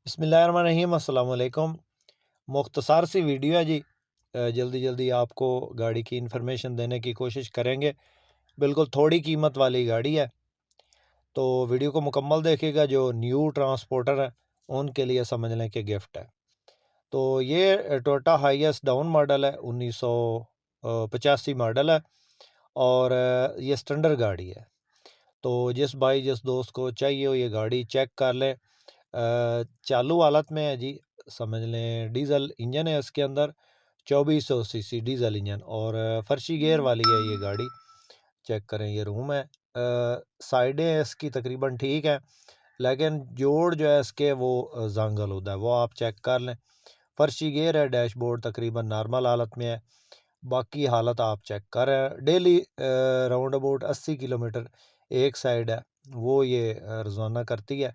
बिस्मिल्लाहिर्रहमानिर्रहीम अस्सलाम वालेकुम। मुख्तसर सी वीडियो है जी। जल्दी जल्दी आपको गाड़ी की इन्फॉर्मेशन देने की कोशिश करेंगे। बिल्कुल थोड़ी कीमत वाली गाड़ी है, तो वीडियो को मुकम्मल देखिएगा। जो न्यू ट्रांसपोर्टर है उनके लिए समझ लें कि गिफ्ट है। तो ये टोयोटा हाईएस डाउन मॉडल है, 1985 मॉडल है और ये स्टैंडर्ड गाड़ी है। तो जिस भाई जिस दोस्त को चाहिए हो ये गाड़ी चेक कर लें। चालू हालत में है जी। समझ लें डीजल इंजन है इसके अंदर, 2400 सीसी डीजल इंजन और फर्शी गेयर वाली है ये गाड़ी। चेक करें, ये रूम है। साइडें इसकी तकरीबन ठीक है, लेकिन जोड़ जो है इसके वो जंगल होता है, वो आप चेक कर लें। फर्शी गेयर है, डैशबोर्ड तकरीबन नॉर्मल हालत में है। बाकी हालत आप चेक कर रहे हैं। डेली राउंड अबाउट 80 किलोमीटर एक साइड है वो ये रोज़ाना करती है,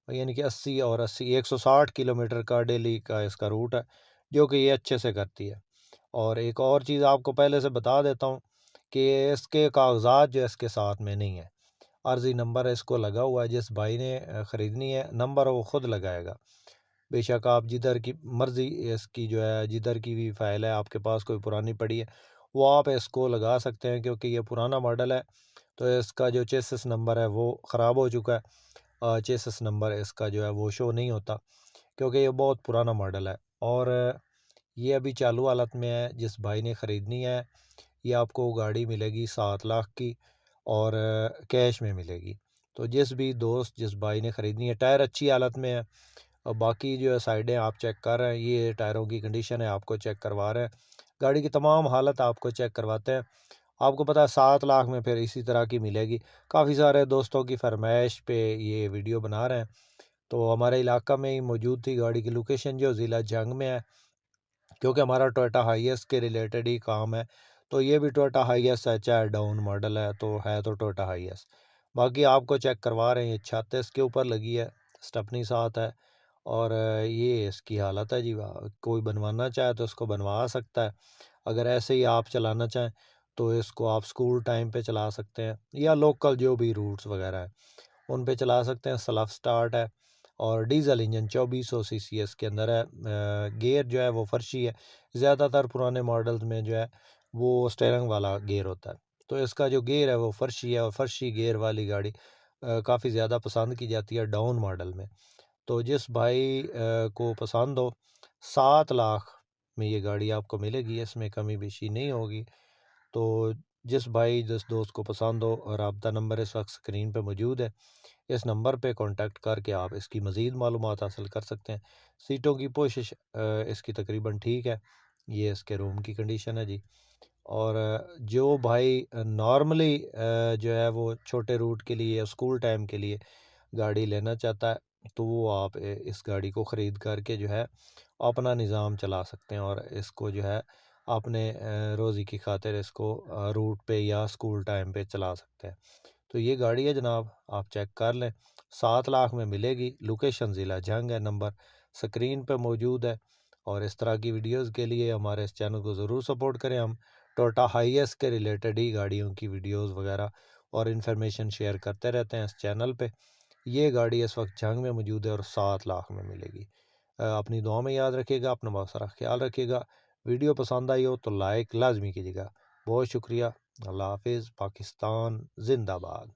यानी कि 80 और 80 160 किलोमीटर का डेली का इसका रूट है, जो कि ये अच्छे से करती है। और एक और चीज़ आपको पहले से बता देता हूँ कि इसके कागजात जो इसके साथ में नहीं है। अर्जी नंबर इसको लगा हुआ है, जिस भाई ने ख़रीदनी है नंबर वो ख़ुद लगाएगा। बेशक आप जिधर की मर्ज़ी इसकी जो है, जिधर की भी फ़ाइल है आपके पास कोई पुरानी पड़ी है वो आप इसको लगा सकते हैं, क्योंकि ये पुराना मॉडल है। तो इसका जो चेसिस नंबर है वो ख़राब हो चुका है। चेसिस नंबर इसका जो है वो शो नहीं होता, क्योंकि ये बहुत पुराना मॉडल है। और ये अभी चालू हालत में है। जिस भाई ने ख़रीदनी है ये आपको गाड़ी मिलेगी 7 लाख की और कैश में मिलेगी। तो जिस भी दोस्त जिस भाई ने ख़रीदनी है, टायर अच्छी हालत में है और बाकी जो है साइडें आप चेक कर रहे हैं, ये टायरों की कंडीशन है आपको चेक करवा रहे हैं। गाड़ी की तमाम हालत आपको चेक करवाते हैं। आपको पता है 7 लाख में फिर इसी तरह की मिलेगी। काफ़ी सारे दोस्तों की फरमाइश पे ये वीडियो बना रहे हैं। तो हमारे इलाका में ही मौजूद थी गाड़ी की लोकेशन, जो ज़िला जंग में है, क्योंकि हमारा टोयोटा हाईएस के रिलेटेड ही काम है। तो ये भी टोयोटा हाईएस है, चाहे डाउन मॉडल है तो टोयोटा हाईएस। बाकी आपको चेक करवा रहे हैं, ये छत इसके ऊपर लगी है, स्टेपनी साथ है और ये इसकी हालत है जी। कोई बनवाना चाहे तो इसको बनवा सकता है। अगर ऐसे ही आप चलाना चाहें तो इसको आप स्कूल टाइम पे चला सकते हैं, या लोकल जो भी रूट्स वगैरह हैं उन पे चला सकते हैं। सेल्फ स्टार्ट है और डीजल इंजन 2400 सीसी इसके अंदर है। गियर जो है वो फर्शी है। ज़्यादातर पुराने मॉडल्स में जो है वो स्टीयरिंग वाला गियर होता है, तो इसका जो गियर है वो फर्शी है और फर्शी गियर वाली गाड़ी काफ़ी ज़्यादा पसंद की जाती है डाउन मॉडल में। तो जिस भाई को पसंद हो, 7 लाख में ये गाड़ी आपको मिलेगी, इसमें कमी बेशी नहीं होगी। तो जिस भाई जिस दोस्त को पसंद हो, राब्ता नंबर इस वक्त स्क्रीन पे मौजूद है। इस नंबर पे कांटेक्ट करके आप इसकी मज़ीद मालूमात हासिल कर सकते हैं। सीटों की पोशिश इसकी तकरीबन ठीक है। ये इसके रूम की कंडीशन है जी। और जो भाई नॉर्मली जो है वो छोटे रूट के लिए या स्कूल टाइम के लिए गाड़ी लेना चाहता है, तो वो आप इस गाड़ी को ख़रीद करके जो है अपना निज़ाम चला सकते हैं और इसको जो है अपने रोज़ी की खातिर इसको रूट पे या स्कूल टाइम पे चला सकते हैं। तो ये गाड़ी है जनाब, आप चेक कर लें, 7 लाख में मिलेगी। लोकेशन ज़िला जंग है, नंबर स्क्रीन पे मौजूद है। और इस तरह की वीडियोज़ के लिए हमारे इस चैनल को ज़रूर सपोर्ट करें। हम टोयोटा हाईएस के रिलेटेड ही गाड़ियों की वीडियोज़ वगैरह और इन्फॉर्मेशन शेयर करते रहते हैं इस चैनल पे। ये गाड़ी इस वक्त जंग में मौजूद है और 7 लाख में मिलेगी। अपनी दुआ में याद रखिएगा, अपना बहुत सारा ख्याल रखिएगा। वीडियो पसंद आई हो तो लाइक लाजमी कीजिएगा। बहुत शुक्रिया। अल्लाह हाफिज़। पाकिस्तान जिंदाबाद।